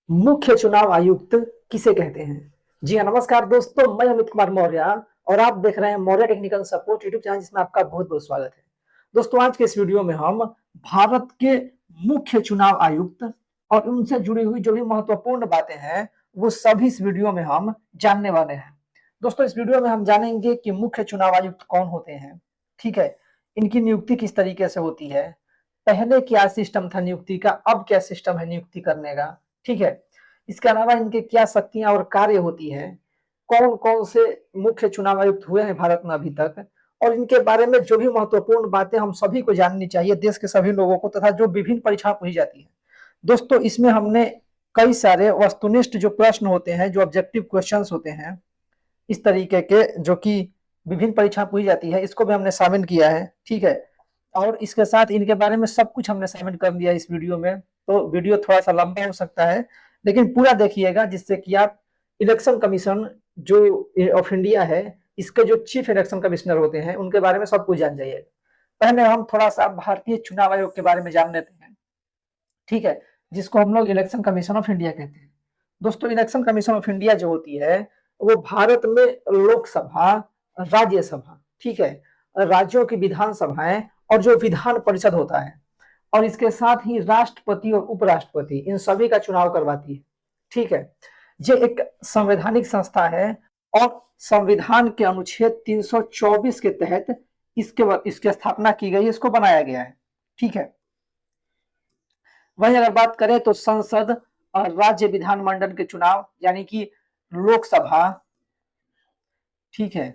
मुख्य चुनाव आयुक्त किसे कहते हैं? जी हाँ, नमस्कार दोस्तों, मैं अमित कुमार मौर्य और आप देख रहे हैं Maurya technical support YouTube channel, जिसमें आपका बहुत बहुत स्वागत है। दोस्तों, आज के इस वीडियो में हम भारत के मुख्य चुनाव आयुक्त और उनसे जुड़ी हुई जो भी महत्वपूर्ण बातें हैं वो सभी इस वीडियो में हम जानने वाले हैं। दोस्तों, इस वीडियो में हम जानेंगे कि मुख्य चुनाव आयुक्त कौन होते हैं, ठीक है, इनकी नियुक्ति किस तरीके से होती है, पहले क्या सिस्टम था नियुक्ति का, अब क्या सिस्टम है नियुक्ति करने का, ठीक है। इसके अलावा इनके क्या शक्तियां और कार्य होती है, कौन कौन से मुख्य चुनाव आयुक्त हुए हैं भारत में अभी तक, और इनके बारे में जो भी महत्वपूर्ण बातें हम सभी को जाननी चाहिए, देश के सभी लोगों को, तथा जो विभिन्न परीक्षाएं पूछी जाती है। दोस्तों, इसमें हमने कई सारे वस्तुनिष्ठ जो प्रश्न होते हैं, जो ऑब्जेक्टिव क्वेश्चंस होते हैं इस तरीके के, जो कि विभिन्न परीक्षा पूछी जाती है, इसको भी हमने शामिल किया है, ठीक है। और इसके साथ इनके बारे में सब कुछ हमने शामिल कर दिया इस वीडियो में। तो वीडियो थोड़ा सा लंबा हो सकता है, लेकिन पूरा देखिएगा, जिससे कि आप इलेक्शन कमीशन जो ऑफ इंडिया है, इसके जो चीफ इलेक्शन कमिश्नर होते हैं उनके बारे में सब कुछ जान जाइएगा। पहले हम थोड़ा सा भारतीय चुनाव आयोग के बारे में जान लेते हैं, ठीक है, जिसको हम लोग इलेक्शन कमीशन ऑफ इंडिया कहते हैं। दोस्तों, इलेक्शन कमीशन ऑफ इंडिया जो होती है वो भारत में लोकसभा, राज्यसभा, ठीक है, राज्यों की विधानसभाएं और जो विधान परिषद होता है, और इसके साथ ही राष्ट्रपति और उपराष्ट्रपति, इन सभी का चुनाव करवाती है, ठीक है। ये एक संवैधानिक संस्था है और संविधान के अनुच्छेद 324 के तहत इसकी स्थापना की गई, इसको बनाया गया है, ठीक है। वहीं अगर बात करें तो संसद और राज्य विधानमंडल के चुनाव, यानी कि लोकसभा, ठीक है,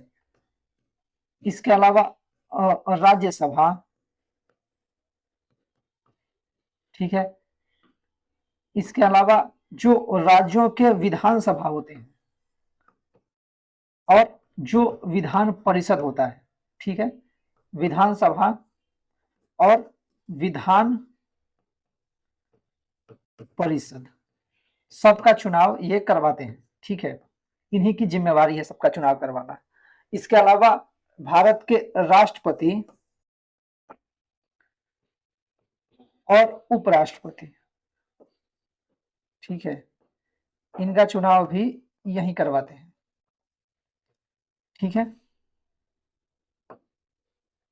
इसके अलावा राज्यसभा, ठीक है, इसके अलावा जो राज्यों के विधानसभा होते हैं और जो विधान परिषद होता है, ठीक है, विधानसभा और विधान परिषद, सबका चुनाव ये करवाते हैं, ठीक है। इन्हीं की जिम्मेवारी है सबका चुनाव करवाना। इसके अलावा भारत के राष्ट्रपति और उपराष्ट्रपति, ठीक है, इनका चुनाव भी यही करवाते हैं, ठीक है।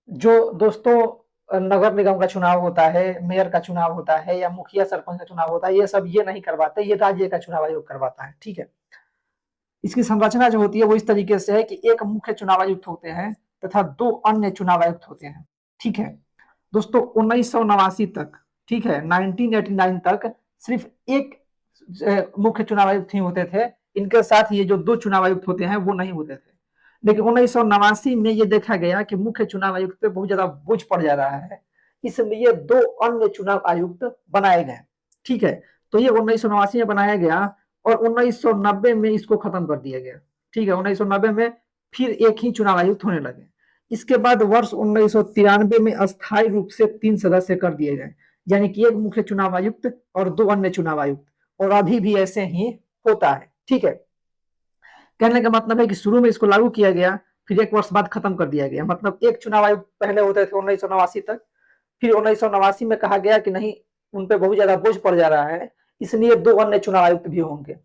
जो दोस्तों नगर निगम का चुनाव होता है, मेयर का चुनाव होता है या मुखिया सरपंच का चुनाव होता है, ये सब ये नहीं करवाते, ये राज्य का चुनाव आयोग करवाता है, ठीक है। इसकी संरचना जो होती है वो इस तरीके से है कि एक मुख्य चुनाव आयुक्त होते हैं तथा दो अन्य चुनाव आयुक्त होते हैं, ठीक है। दोस्तों, 1989 तक, ठीक है, 1989 तक सिर्फ एक मुख्य चुनाव आयुक्त ही होते थे। इनके साथ ये जो दो चुनाव आयुक्त होते हैं वो नहीं होते थे। लेकिन 1989 में ये देखा गया कि मुख्य चुनाव आयुक्त पे बहुत ज्यादा बोझ पड़ जा रहा है, इसलिए दो अन्य चुनाव आयुक्त बनाए गए, ठीक है। तो ये 1989 में बनाया गया और 1990 में इसको खत्म कर दिया गया, ठीक है। 1990 में फिर एक ही चुनाव आयुक्त होने लगे। इसके बाद वर्ष 1993 में अस्थायी रूप से 3 सदस्य कर दिए गए, यानी कि एक मुख्य चुनाव आयुक्त और दो अन्य चुनाव आयुक्त, और अभी भी ऐसे ही होता है, ठीक है। कहने का मतलब है कि शुरू में इसको लागू किया गया, फिर एक वर्ष बाद खत्म कर दिया गया। मतलब एक चुनाव आयुक्त पहले होते थे 1989 तक, फिर 1989 में कहा गया कि नहीं, उन पे बहुत ज्यादा बोझ पड़ जा रहा है, इसलिए दो अन्य चुनाव आयुक्त भी होंगे।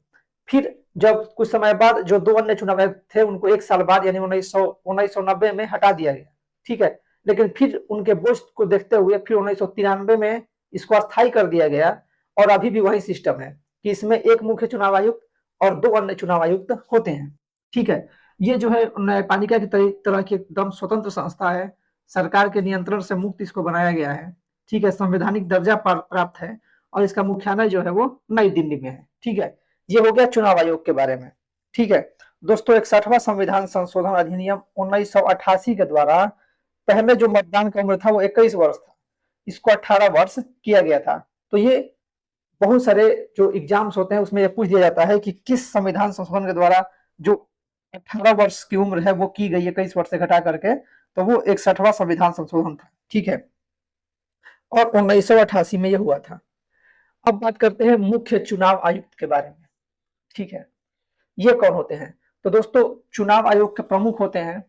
फिर जब कुछ समय बाद जो दो अन्य चुनाव आयुक्त थे उनको एक साल बाद यानी 1990 में हटा दिया गया, ठीक है। लेकिन फिर उनके बोझ को देखते हुए फिर 1993 में इसको अस्थायी कर दिया गया, और अभी भी वही सिस्टम है कि इसमें एक मुख्य चुनाव आयुक्त और दो अन्य चुनाव आयुक्त होते हैं, ठीक है। ये जो है न्यायपालिका की तरह की एकदम स्वतंत्र संस्था है, सरकार के नियंत्रण से मुक्त इसको बनाया गया है, ठीक है। संवैधानिक दर्जा प्राप्त है और इसका मुख्यालय जो है वो नई दिल्ली में है, ठीक है। ये हो गया चुनाव आयोग के बारे में, ठीक है। दोस्तों, 61वां संविधान संशोधन अधिनियम 1988 के द्वारा पहले जो मतदान का उम्र था वो 21 वर्ष था, इसको 18 वर्ष किया गया था। तो ये बहुत सारे जो एग्जाम्स होते हैं उसमें ये पूछ दिया जाता है कि किस संविधान संशोधन के द्वारा जो 18 वर्ष की उम्र है वो की गई 21 वर्ष से घटा करके, तो वो 61वां संविधान संशोधन था, ठीक है। और 1988 में ये हुआ था। अब बात करते हैं मुख्य चुनाव आयुक्त के बारे में, ठीक है। ये कौन होते हैं? तो दोस्तों, चुनाव आयोग के प्रमुख होते हैं,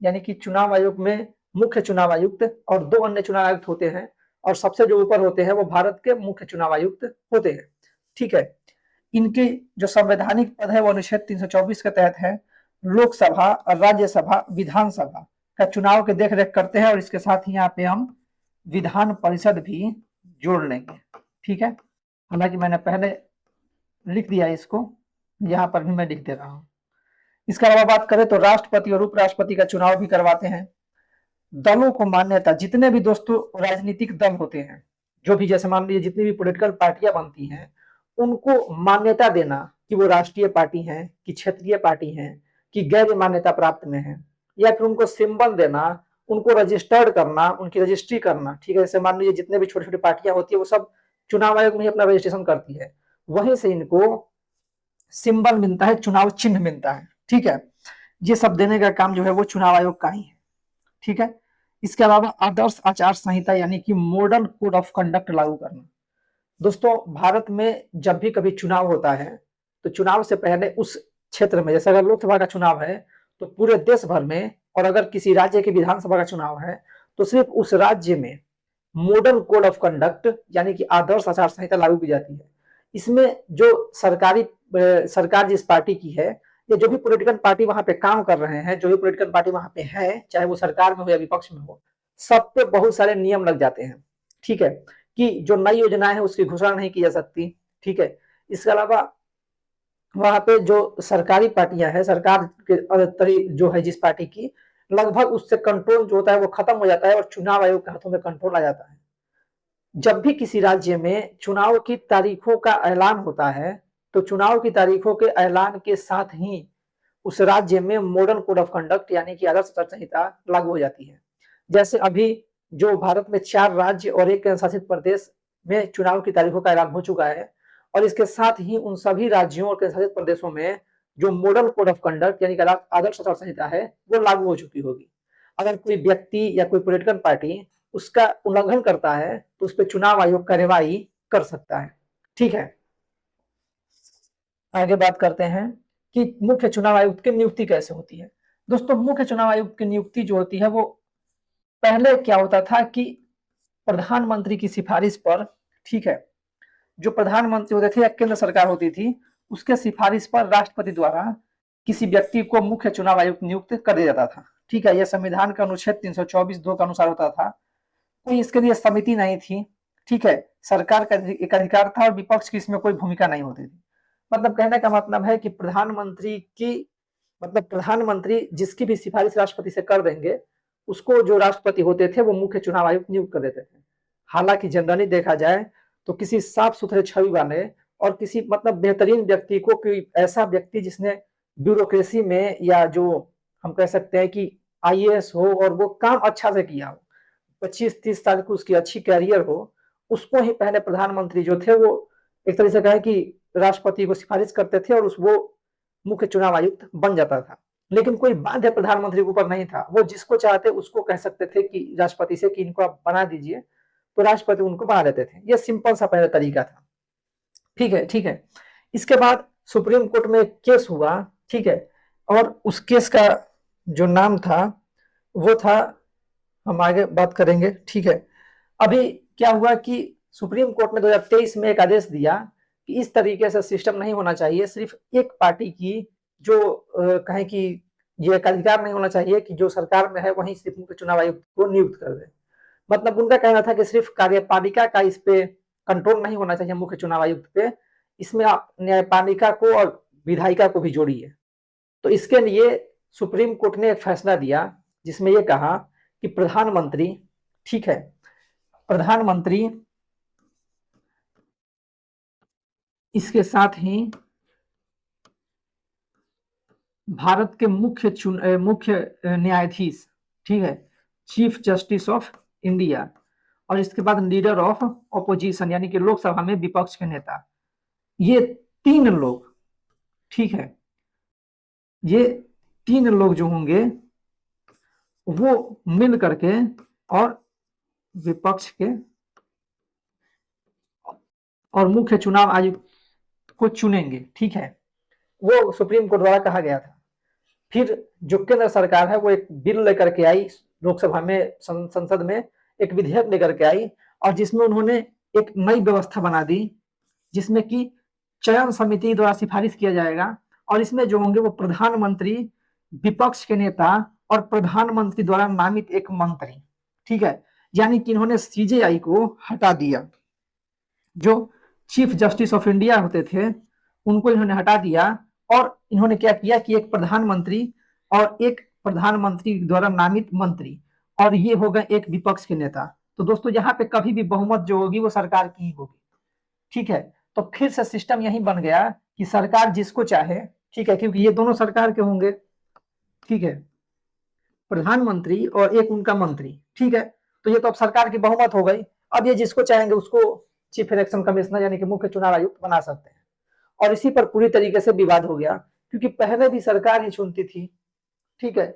यानी कि चुनाव आयोग में मुख्य चुनाव आयुक्त और दो अन्य चुनाव आयुक्त होते हैं, और सबसे जो ऊपर होते हैं वो भारत के मुख्य चुनाव आयुक्त होते हैं, ठीक है। इनके जो संवैधानिक पद है वो अनुच्छेद 324 के तहत है। लोकसभा और राज्यसभा विधानसभा का चुनाव के देख रेख करते हैं, और इसके साथ ही यहाँ पे हम विधान परिषद भी जोड़ लेंगे। ठीक है, हालांकि मैंने पहले लिख दिया इसको, यहाँ पर भी मैं लिख दे रहा हूँ। इसके अलावा बात करें तो राष्ट्रपति और उपराष्ट्रपति का चुनाव भी करवाते हैं। दलों को मान्यता, जितने भी दोस्तों राजनीतिक दल होते हैं, जो भी जैसे मान लीजिए जितनी भी पॉलिटिकल पार्टियां बनती हैं, उनको मान्यता देना कि वो राष्ट्रीय पार्टी हैं, कि क्षेत्रीय पार्टी हैं, कि गैर मान्यता प्राप्त में है, या फिर उनको सिंबल देना, उनको रजिस्टर्ड करना, उनकी रजिस्ट्री करना। ठीक है, जैसे मान लीजिए जितने भी छोटी छोटी पार्टियां होती है वो सब चुनाव आयोग में ही अपना रजिस्ट्रेशन करती है, वहीं से इनको सिंबल मिलता है, चुनाव चिन्ह मिलता है। ठीक है, ये सब देने का काम जो है वो चुनाव आयोग का ही है। ठीक है, इसके अलावा आदर्श आचार संहिता यानी कि मॉडल कोड ऑफ कंडक्ट लागू करना। दोस्तों भारत में जब भी कभी चुनाव होता है तो चुनाव से पहले उस क्षेत्र में, जैसे अगर लोकसभा का चुनाव है तो पूरे देश भर में, और अगर किसी राज्य की विधानसभा का चुनाव है तो सिर्फ उस राज्य में मॉडल कोड ऑफ कंडक्ट यानी कि आदर्श आचार संहिता लागू की जाती है। इसमें जो सरकार जिस पार्टी की है, या जो भी पॉलिटिकल पार्टी वहां पे काम कर रहे हैं, जो भी पॉलिटिकल पार्टी वहां पे है, चाहे वो सरकार में हो या विपक्ष में हो, सब पे बहुत सारे नियम लग जाते हैं। ठीक है, कि जो नई योजनाएं है उसकी घोषणा नहीं की जा सकती। ठीक है, इसके अलावा वहां पे जो सरकारी पार्टियां हैं, सरकार के जो है जिस पार्टी की, लगभग उससे कंट्रोल जो होता है वो खत्म हो जाता है और चुनाव आयोग के हाथों में कंट्रोल आ जाता है। जब भी किसी राज्य में चुनाव की तारीखों का ऐलान होता है तो चुनाव की तारीखों के ऐलान के साथ ही उस राज्य में मॉडर्न कोड ऑफ कंडक्ट यानी कि आदर्श आचार संहिता लागू हो जाती है। जैसे अभी जो भारत में 4 राज्य और 1 केंद्र शासित प्रदेश में चुनाव की तारीखों का ऐलान हो चुका है, और इसके साथ ही उन सभी राज्यों और केंद्र शासित प्रदेशों में जो मॉडल कोड ऑफ कंडक्ट यानी कि आदर्श आचार संहिता है वो लागू हो चुकी होगी। अगर कोई व्यक्ति या कोई पॉलिटिकल पार्टी उसका उल्लंघन करता है तो उस पर चुनाव आयोग कार्रवाई कर सकता है। ठीक है, आगे बात करते हैं कि मुख्य चुनाव आयुक्त की नियुक्ति कैसे होती है। दोस्तों मुख्य चुनाव आयुक्त की नियुक्ति जो होती है वो पहले क्या होता था कि प्रधानमंत्री की सिफारिश पर, ठीक है, जो प्रधानमंत्री होते थे या केंद्र सरकार होती थी, उसके सिफारिश पर राष्ट्रपति द्वारा किसी व्यक्ति को मुख्य चुनाव आयुक्त नियुक्त कर दिया जाता था। ठीक है, यह संविधान का अनुच्छेद 324(2) के अनुसार होता था। कोई इसके लिए समिति नहीं थी। ठीक है, सरकार का एक अधिकार था और विपक्ष की इसमें कोई भूमिका नहीं होती थी। मतलब कहने का मतलब है कि प्रधानमंत्री जिसकी भी सिफारिश राष्ट्रपति से कर देंगे, उसको जो राष्ट्रपति होते थे वो मुख्य चुनाव आयुक्त नियुक्त कर देते थे। हालांकि जनरली देखा जाए तो किसी साफ सुथरे छवि वाले और किसी बेहतरीन व्यक्ति को, कोई ऐसा व्यक्ति जिसने ब्यूरोक्रेसी में, या जो हम कह सकते हैं कि आईएएस हो और वो काम अच्छा से किया हो, 25-30 साल की उसकी अच्छी कैरियर हो, उसको ही पहले प्रधानमंत्री जो थे वो एक तरह से कहे कि राष्ट्रपति को सिफारिश करते थे और वो मुख्य चुनाव आयुक्त बन जाता था। लेकिन कोई बाध्य प्रधानमंत्री के ऊपर नहीं था, वो जिसको चाहते उसको कह सकते थे कि राष्ट्रपति से कि इनको आप बना दीजिए, तो राष्ट्रपति उनको बना देते थे। ये सिंपल सा पहला तरीका था। ठीक है, ठीक है। इसके बाद सुप्रीम कोर्ट में एक केस हुआ, ठीक है, और उस केस का जो नाम था वो था, हम आगे बात करेंगे। ठीक है, अभी क्या हुआ कि सुप्रीम कोर्ट ने 2023 में एक आदेश दिया कि इस तरीके से सिस्टम नहीं होना चाहिए। सिर्फ एक पार्टी की जो कहें कि ये एक अधिकार नहीं होना चाहिए कि जो सरकार में है वहीं सिर्फ मुख्य चुनाव आयुक्त को नियुक्त कर दे। मतलब उनका कहना था कि सिर्फ कार्यपालिका का इस पे कंट्रोल नहीं होना चाहिए मुख्य चुनाव आयुक्त पे, इसमें आप न्यायपालिका को और विधायिका को भी जोड़िए। तो इसके लिए सुप्रीम कोर्ट ने एक फैसला दिया जिसमें यह कहा कि प्रधानमंत्री, ठीक है, प्रधानमंत्री इसके साथ ही भारत के मुख्य न्यायाधीश, ठीक है, चीफ जस्टिस ऑफ इंडिया, और इसके बाद लीडर ऑफ ऑपोजिशन यानी कि लोकसभा में विपक्ष के नेता, ये 3 लोग, ठीक है, ये 3 लोग जो होंगे वो मिल करके और विपक्ष के और मुख्य चुनाव आयुक्त को चुनेंगे। ठीक है, वो सुप्रीम कोर्ट द्वारा कहा गया था। फिर जो केंद्र सरकार है वो एक बिल लेकर के आई लोकसभा में, संसद में एक विधेयक लेकर के आई, और जिसमें उन्होंने एक नई व्यवस्था बना दी जिसमें कि चयन समिति द्वारा सिफारिश किया जाएगा और इसमें जो होंगे वो प्रधानमंत्री, विपक्ष के नेता और प्रधानमंत्री द्वारा नामित एक मंत्री, ठीक है। यानी कि इन्होंने सीजेआई को हटा दिया। जो चीफ जस्टिस ऑफ इंडिया होते थे उनको इन्होंने हटा दिया और इन्होंने क्या किया कि एक प्रधानमंत्री और एक प्रधानमंत्री द्वारा नामित मंत्री और ये होगा एक विपक्ष के नेता। तो दोस्तों यहाँ पे कभी भी बहुमत जो होगी वो सरकार की ही होगी, ठीक है। तो फिर से सिस्टम यही बन गया कि सरकार जिसको चाहे, ठीक है, क्योंकि ये दोनों सरकार के होंगे, ठीक है, प्रधानमंत्री और एक उनका मंत्री, ठीक है। तो ये तो अब सरकार की बहुमत हो गई। अब ये जिसको चाहेंगे उसको चीफ इलेक्शन कमिश्नर यानी कि मुख्य चुनाव आयुक्त बना सकते हैं और इसी पर पूरी तरीके से विवाद हो गया क्योंकि पहले भी सरकार ही चुनती थी, ठीक है,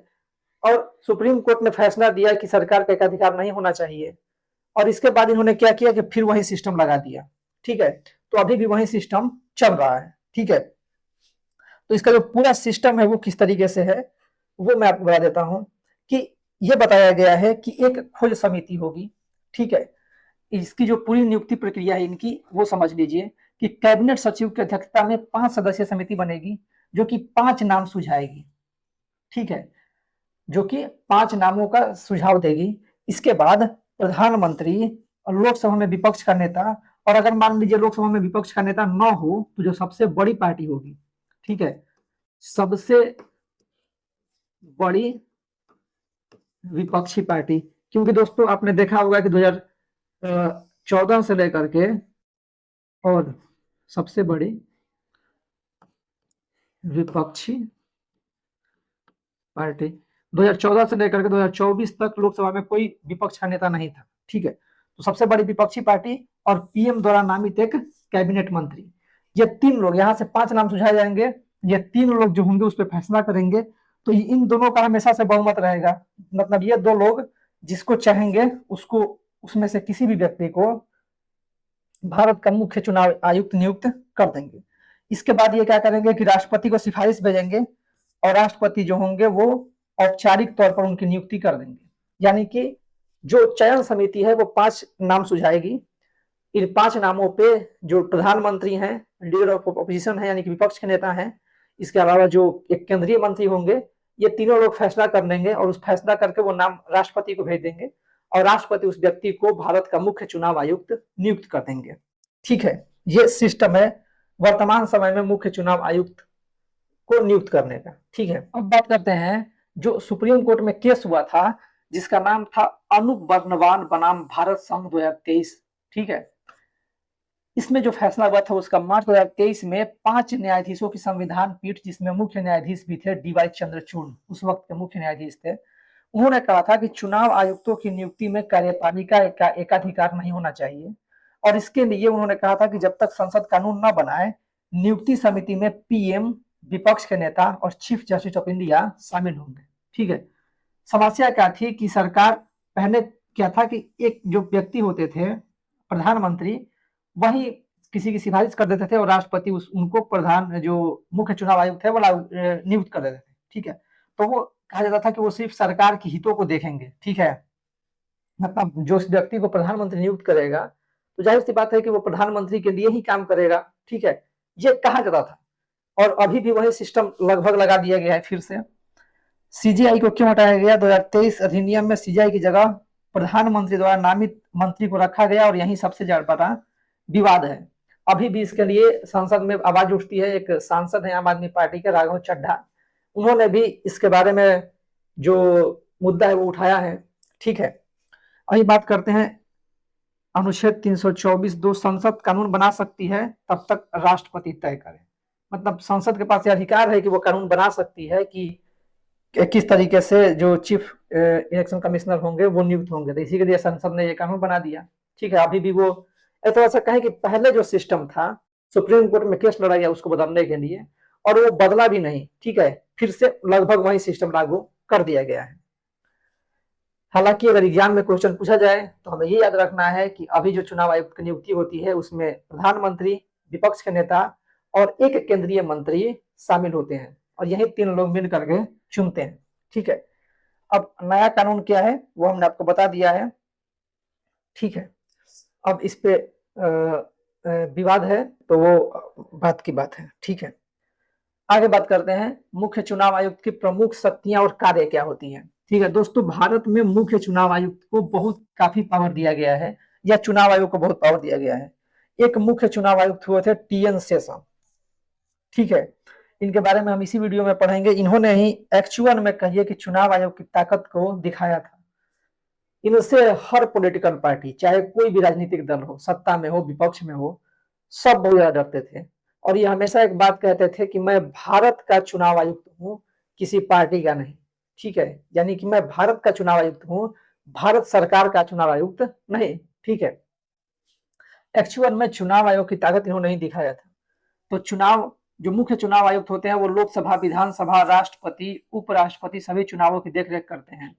और सुप्रीम कोर्ट ने फैसला दिया कि सरकार का एकाधिकार नहीं होना चाहिए और इसके बाद इन्होंने क्या किया कि फिर वही सिस्टम लगा दिया, ठीक है। तो अभी भी वही सिस्टम चल रहा है, ठीक है। तो इसका जो पूरा सिस्टम है वो किस तरीके से है वो मैं आपको बता देता हूं कि ये बताया गया है कि एक खोज समिति होगी, ठीक है। इसकी जो पूरी नियुक्ति प्रक्रिया है इनकी वो समझ लीजिए कि कैबिनेट सचिव की अध्यक्षता में 5 सदस्यीय समिति बनेगी जो कि 5 नाम सुझाएगी, ठीक है, जो कि 5 नामों का सुझाव देगी। इसके बाद प्रधानमंत्री और लोकसभा में विपक्ष का नेता, और अगर मान लीजिए लोकसभा में विपक्ष का नेता न हो तो जो सबसे बड़ी पार्टी होगी, ठीक है, सबसे बड़ी विपक्षी पार्टी, क्योंकि दोस्तों आपने देखा होगा कि 2014 से लेकर के और सबसे बड़ी विपक्षी पार्टी 2014 से लेकर के 2024 तक लोकसभा में कोई विपक्ष का नेता नहीं था, ठीक है। तो सबसे बड़ी विपक्षी पार्टी और पीएम द्वारा नामित एक कैबिनेट मंत्री, ये 3 लोग, यहाँ से 5 नाम सुझाए जाएंगे, ये 3 लोग जो होंगे उस पर फैसला करेंगे। तो इन दोनों का हमेशा से बहुमत रहेगा, मतलब ये 2 लोग जिसको चाहेंगे उसको उसमें से किसी भी व्यक्ति को भारत का मुख्य चुनाव आयुक्त नियुक्त कर देंगे। इसके बाद ये क्या करेंगे कि राष्ट्रपति को सिफारिश भेजेंगे और राष्ट्रपति जो होंगे वो औपचारिक तौर पर उनकी नियुक्ति कर देंगे। यानी कि जो चयन समिति है वो 5 नाम सुझाएगी। इन 5 नामों पे जो प्रधानमंत्री हैं, लीडर ऑफ ऑपोजिशन है यानी कि विपक्ष के नेता हैं, इसके अलावा जो एक केंद्रीय मंत्री होंगे, ये तीनों लोग फैसला कर लेंगे और उस फैसला करके वो नाम राष्ट्रपति को भेज देंगे और राष्ट्रपति उस व्यक्ति को भारत का मुख्य चुनाव आयुक्त नियुक्त कर देंगे, ठीक है। ये सिस्टम है वर्तमान समय में मुख्य चुनाव आयुक्त को नियुक्त करने का, ठीक है। अब बात करते हैं जो सुप्रीम कोर्ट में केस हुआ था जिसका नाम था अनूप वर्णवाल बनाम भारत संघ 2023, ठीक है। इसमें जो फैसला हुआ था उसका मार्च 2023 में 5 न्यायाधीशों की संविधान पीठ, जिसमें मुख्य न्यायाधीश भी थे डीवाई चंद्रचूड़, उस वक्त के मुख्य न्यायाधीश थे, उन्होंने कहा था कि चुनाव आयुक्तों की नियुक्ति में कार्यपालिका का एकाधिकार नहीं होना चाहिए और इसके लिए उन्होंने कहा था कि जब तक संसद कानून न बनाए नियुक्ति समिति में पीएम, विपक्ष के नेता और चीफ जस्टिस ऑफ इंडिया शामिल होंगे, ठीक है। समस्या क्या थी कि सरकार पहले क्या था कि एक जो व्यक्ति होते थे प्रधानमंत्री, वही किसी की सिफारिश कर देते थे और राष्ट्रपति उनको प्रधान जो मुख्य चुनाव आयुक्त है वो नियुक्त कर देते थे, ठीक है। तो वो कहा जाता था कि वो सिर्फ सरकार के हितों को देखेंगे, ठीक है। मतलब जो उस व्यक्ति को प्रधानमंत्री नियुक्त करेगा तो जाहिर सी बात है कि वो प्रधानमंत्री के लिए ही काम करेगा, ठीक है, ये कहा जाता था। और अभी भी वही सिस्टम लगभग लगा दिया गया है फिर से। सीजीआई को क्यों हटाया गया? 2023 अधिनियम में सीजीआई की जगह प्रधानमंत्री द्वारा नामित मंत्री को रखा गया और यही सबसे ज्यादा विवाद है। अभी भी इसके लिए संसद में आवाज उठती है। एक सांसद है आम आदमी पार्टी के राघव चड्ढा, उन्होंने भी इसके बारे में जो मुद्दा है वो उठाया है, ठीक है। अभी बात करते हैं अनुच्छेद 324(2) संसद कानून बना सकती है तब तक राष्ट्रपति तय करे। मतलब संसद के पास यह अधिकार है कि वो कानून बना सकती है कि किस तरीके से जो चीफ इलेक्शन कमिश्नर होंगे वो नियुक्त होंगे। तो इसी के लिए संसद ने ये कानून बना दिया, ठीक है। अभी भी वो एक तरह से कहें कि पहले जो सिस्टम था सुप्रीम कोर्ट में केस लड़ा गया उसको बदलने के लिए और वो बदला भी नहीं, ठीक है, फिर से लगभग वही सिस्टम लागू कर दिया गया है। हालांकि अगर एग्जाम में क्वेश्चन पूछा जाए तो हमें ये याद रखना है कि अभी जो चुनाव आयुक्त की नियुक्ति होती है उसमें प्रधानमंत्री, विपक्ष के नेता और एक केंद्रीय मंत्री शामिल होते हैं और यही 3 लोग मिल करके चुनते हैं, ठीक है। अब नया कानून क्या है वो हमने आपको बता दिया है, ठीक है। अब इस पे विवाद है तो वो बात की बात है, ठीक है। आगे बात करते हैं मुख्य चुनाव आयुक्त की प्रमुख शक्तियां और कार्य क्या होती हैं। ठीक है दोस्तों, भारत में मुख्य चुनाव आयुक्त को बहुत काफी पावर दिया गया है, या चुनाव आयोग को बहुत पावर दिया गया है। एक मुख्य चुनाव आयुक्त हुए थे टीएन शेषन, ठीक है। इनके बारे में हम इसी वीडियो में पढ़ेंगे। इन्होंने ही एक्चुअल में कहिए कि चुनाव आयोग की ताकत को दिखाया था। इनसे हर पॉलिटिकल पार्टी, चाहे कोई भी राजनीतिक दल हो, सत्ता में हो विपक्ष में हो, सब बहुत ज्यादा डरते थे। और ये हमेशा एक बात कहते थे कि मैं भारत का चुनाव आयुक्त हूँ, किसी पार्टी का नहीं, ठीक है। यानी कि मैं भारत का चुनाव आयुक्त हूँ, भारत सरकार का चुनाव आयुक्त नहीं, ठीक है। एक्चुअल में चुनाव आयोग की ताकत इन्होंने नहीं दिखाया था। तो चुनाव, जो मुख्य चुनाव आयुक्त होते हैं वो लोकसभा, विधानसभा, राष्ट्रपति, उपराष्ट्रपति सभी चुनावों की देखरेख करते हैं।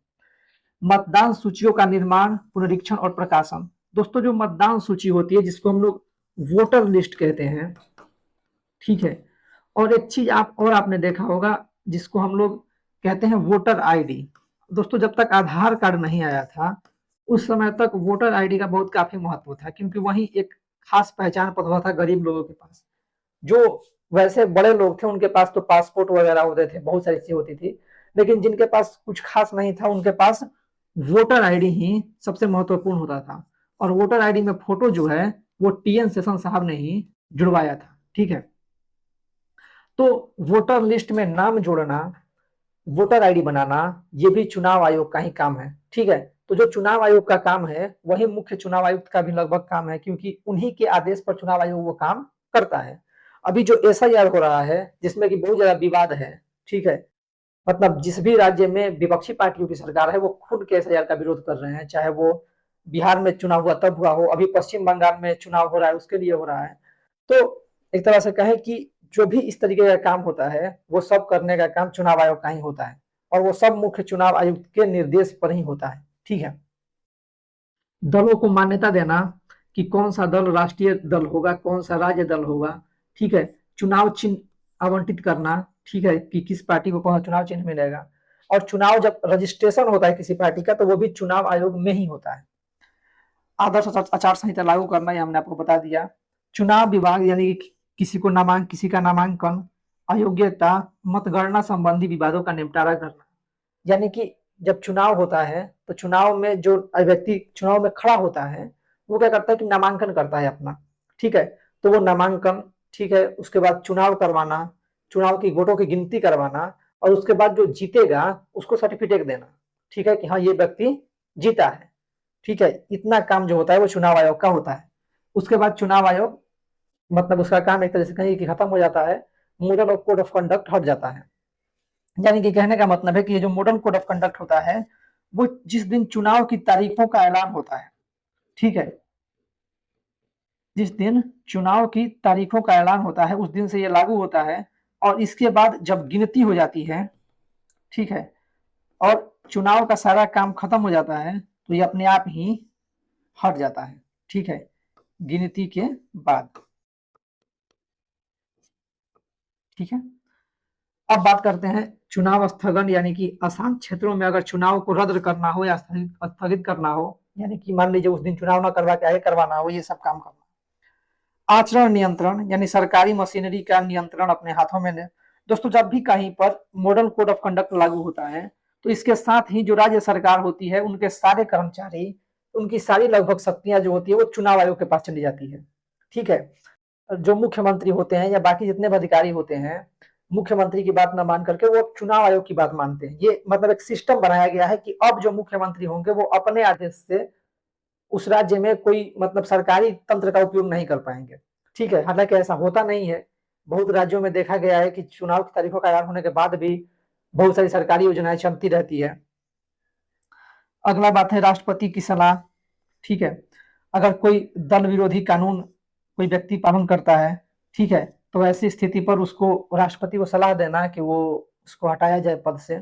मतदान सूचियों का निर्माण, पुनरीक्षण और प्रकाशन। दोस्तों जो मतदान सूची होती है जिसको हम लोग वोटर लिस्ट कहते हैं, ठीक है। और एक चीज आप और आपने देखा होगा जिसको हम लोग कहते हैं वोटर आईडी। दोस्तों जब तक आधार कार्ड नहीं आया था उस समय तक वोटर आईडी का बहुत काफी महत्व था, क्योंकि वही एक खास पहचान पत्र होता था गरीब लोगों के पास। जो वैसे बड़े लोग थे उनके पास तो पासपोर्ट वगैरह होते थे, बहुत सारी चीजें होती थी, लेकिन जिनके पास कुछ खास नहीं था उनके पास वोटर आईडी ही सबसे महत्वपूर्ण होता था। और वोटर आईडी में फोटो जो है वो टीएन शेषन साहब ने ही जुड़वाया था, ठीक है। तो वोटर लिस्ट में नाम जोड़ना, वोटर आईडी बनाना, ये भी चुनाव आयोग का ही काम है, ठीक है। तो जो चुनाव आयोग का काम है वही मुख्य चुनाव आयुक्त का भी लगभग काम है, क्योंकि उन्हीं के आदेश पर चुनाव आयोग वो काम करता है। अभी जो एसआईआर हो रहा है जिसमें कि बहुत ज्यादा विवाद है, ठीक है। मतलब जिस भी राज्य में विपक्षी पार्टियों की सरकार है वो खुद के एसआईआर का विरोध कर रहे हैं, चाहे वो बिहार में चुनाव हुआ तब हुआ हो, अभी पश्चिम बंगाल में चुनाव हो रहा है उसके लिए हो रहा है। तो एक तरह से कहें कि जो भी इस तरीके का काम होता है वो सब करने का काम चुनाव आयोग का ही होता है, और वो सब मुख्य चुनाव आयुक्त के निर्देश पर ही होता है, ठीक है। दलों को मान्यता देना कि कौन सा दल राष्ट्रीय दल होगा, कौन सा राज्य दल होगा, ठीक है। चुनाव चिन्ह आवंटित करना, ठीक है, कि किस पार्टी को कौन सा चुनाव चिन्ह मिलेगा। और चुनाव जब रजिस्ट्रेशन होता है किसी पार्टी का तो वो भी चुनाव आयोग में ही होता है। आदर्श आचार संहिता लागू करना, ये हमने आपको बता दिया। चुनाव विभाग यानी किसी का नामांकन, अयोग्यता, मतगणना संबंधी विवादों का निपटारा करना। यानी कि जब चुनाव होता है तो चुनाव में जो व्यक्ति चुनाव में खड़ा होता है वो क्या करता है कि नामांकन करता है अपना, ठीक है। तो वो नामांकन, ठीक है, उसके बाद चुनाव करवाना, चुनाव की वोटों की गिनती करवाना, और उसके बाद जो जीतेगा उसको सर्टिफिकेट देना, ठीक है, कि हाँ ये व्यक्ति जीता है, ठीक है। इतना काम जो होता है वो चुनाव आयोग का होता है। उसके बाद चुनाव आयोग, मतलब उसका काम एक तरह से कहीं कि खत्म हो जाता है, model of code of conduct हट जाता है। यानी कि कहने का मतलब है कि ये जो मॉडर्न कोड ऑफ कंडक्ट होता है वो जिस दिन चुनाव की तारीखों का ऐलान होता है, ठीक है, जिस दिन चुनाव की तारीखों का ऐलान होता है उस दिन से ये लागू होता है। और इसके बाद जब गिनती हो जाती है, ठीक है, और चुनाव का सारा काम खत्म हो जाता है तो ये अपने आप ही हट जाता है, ठीक है, गिनती के बाद, ठीक है। अब बात करते हैं चुनाव स्थगन, यानी कि आसान क्षेत्रों में अगर चुनाव को रद्द करना हो या स्थगित करना हो, यानी कि मान लीजिए उस दिन चुनाव ना करवा के आगे करवाना हो, ये सब काम करना। आचरण नियंत्रण, यानी सरकारी मशीनरी का नियंत्रण अपने हाथों में ले। दोस्तों जब भी कहीं पर मॉडर्न कोड ऑफ कंडक्ट लागू होता है तो इसके साथ ही जो राज्य सरकार होती है उनके सारे कर्मचारी, उनकी सारी लगभग शक्तियां जो होती है वो चुनाव आयोग के पास चली जाती है, ठीक है। जो मुख्यमंत्री होते हैं या बाकी जितने भी अधिकारी होते हैं, मुख्यमंत्री की बात न मान करके वो चुनाव आयोग की बात मानते हैं। ये मतलब एक सिस्टम बनाया गया है कि अब जो मुख्यमंत्री होंगे वो अपने आदेश से उस राज्य में कोई मतलब सरकारी तंत्र का उपयोग नहीं कर पाएंगे, ठीक है। हालांकि ऐसा होता नहीं है, बहुत राज्यों में देखा गया है कि चुनाव की तारीखों का ऐलान होने के बाद भी बहुत सारी सरकारी योजनाएं चलती रहती है। अगला बात है राष्ट्रपति की सलाह, ठीक है। अगर कोई दल विरोधी कानून कोई व्यक्ति पालन करता है, ठीक है, तो ऐसी स्थिति पर उसको राष्ट्रपति को सलाह देना कि वो उसको हटाया जाए पद से।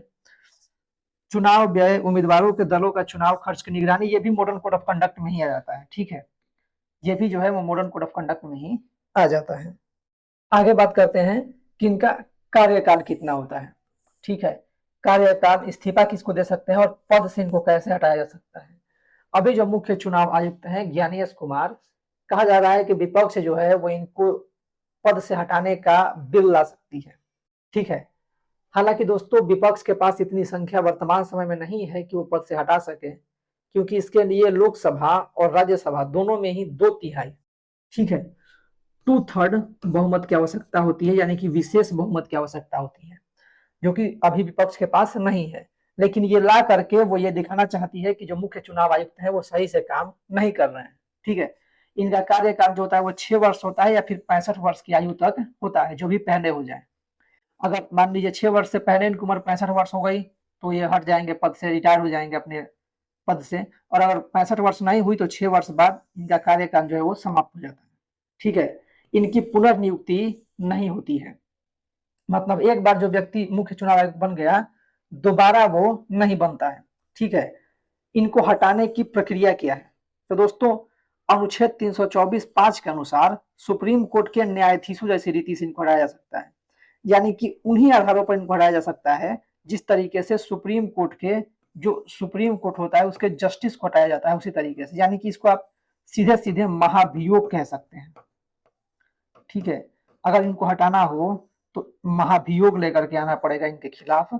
चुनाव व्यय, उम्मीदवारों के दलों का चुनाव खर्च की निगरानी, ये भी मॉडर्न कोड ऑफ कंडक्ट में ही आ जाता है, ठीक है। ये भी जो है वो मॉडर्न कोड ऑफ कंडक्ट में ही आ जाता है। आगे बात करते हैं कि इनका कार्यकाल कितना होता है, ठीक है। कार्यकाल, इस्तीफा किसको दे सकते हैं और पद से इनको कैसे हटाया जा सकता है। अभी जो मुख्य चुनाव आयुक्त हैं ज्ञानेश कुमार, कहा जा रहा है कि विपक्ष जो है वो इनको पद से हटाने का बिल ला सकती है, ठीक है। हालांकि दोस्तों विपक्ष के पास इतनी संख्या वर्तमान समय में नहीं है कि वो पद से हटा सके, क्योंकि इसके लिए लोकसभा और राज्यसभा दोनों में ही 2/3, ठीक है, 2/3 बहुमत की आवश्यकता होती है, यानी कि विशेष बहुमत की आवश्यकता होती है, जो कि अभी विपक्ष के पास नहीं है। लेकिन ये ला करके वो ये दिखाना चाहती है कि जो मुख्य चुनाव आयुक्त है वो सही से काम नहीं कर रहे हैं, ठीक है। इनका कार्यकाल जो होता है वो 6 वर्ष होता है या फिर 65 वर्ष की आयु तक होता है, जो भी पहले हो जाए। अगर मान लीजिए 6 वर्ष से पहले इनकी उम्र 65 वर्ष हो गई तो ये हट जाएंगे पद से, रिटायर हो जाएंगे अपने पद से। और अगर 65 वर्ष नहीं हुई तो 6 वर्ष बाद इनका कार्यकाल जो है वो समाप्त हो जाता है, ठीक है। इनकी पुनर्नियुक्ति नहीं होती है, मतलब एक बार जो व्यक्ति मुख्य चुनाव आयुक्त बन गया दोबारा वो नहीं बनता है, ठीक है। इनको हटाने की प्रक्रिया क्या है? तो दोस्तों अनुच्छेद 324(5) के अनुसार सुप्रीम कोर्ट के न्यायाधीशों जैसी रीति से इनको हटाया जा सकता है, यानी कि उन्हीं आधारों पर इनको हटाया जा सकता है जिस तरीके से सुप्रीम कोर्ट के जो सुप्रीम कोर्ट होता है उसके जस्टिस को हटाया जाता है उसी तरीके से, यानी कि इसको आप सीधे सीधे महाभियोग कह सकते हैं, ठीक है। अगर इनको हटाना हो तो महाभियोग लेकर के आना पड़ेगा इनके खिलाफ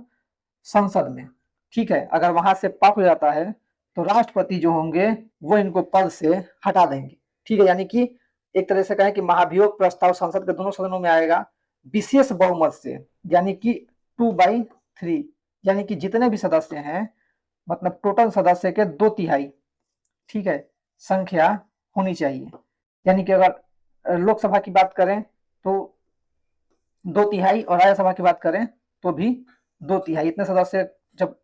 संसद में, ठीक है। अगर वहां से पास हो जाता है तो राष्ट्रपति जो होंगे वो इनको पद से हटा देंगे, ठीक है। यानी कि एक तरह से कहें कि महाभियोग प्रस्ताव संसद के दोनों सदनों में आएगा विशेष बहुमत से, यानी कि 2/3, यानी कि जितने भी सदस्य हैं मतलब टोटल सदस्य के 2/3, ठीक है, संख्या होनी चाहिए। यानी कि अगर लोकसभा की बात करें तो 2/3 और राज्यसभा की बात करें तो भी 2/3, इतने सदस्य जब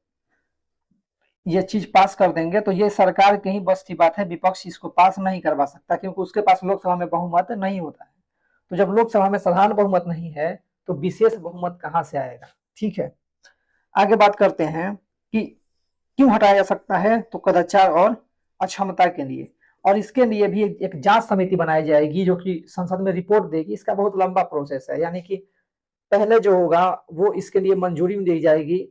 ये चीज पास कर देंगे तो ये सरकार के ही बस की बात है, विपक्ष इसको पास नहीं करवा सकता क्योंकि उसके पास लोकसभा में बहुमत नहीं होता है। तो जब लोकसभा में साधारण बहुमत नहीं है तो विशेष बहुमत कहां से आएगा, ठीक है। आगे बात करते हैं कि क्यों हटाया जा सकता है, तो कदाचार और अक्षमता के लिए, और इसके लिए भी एक जांच समिति बनाई जाएगी जो कि संसद में रिपोर्ट देगी। इसका बहुत लंबा प्रोसेस है, यानी कि पहले जो होगा वो इसके लिए मंजूरी दी जाएगी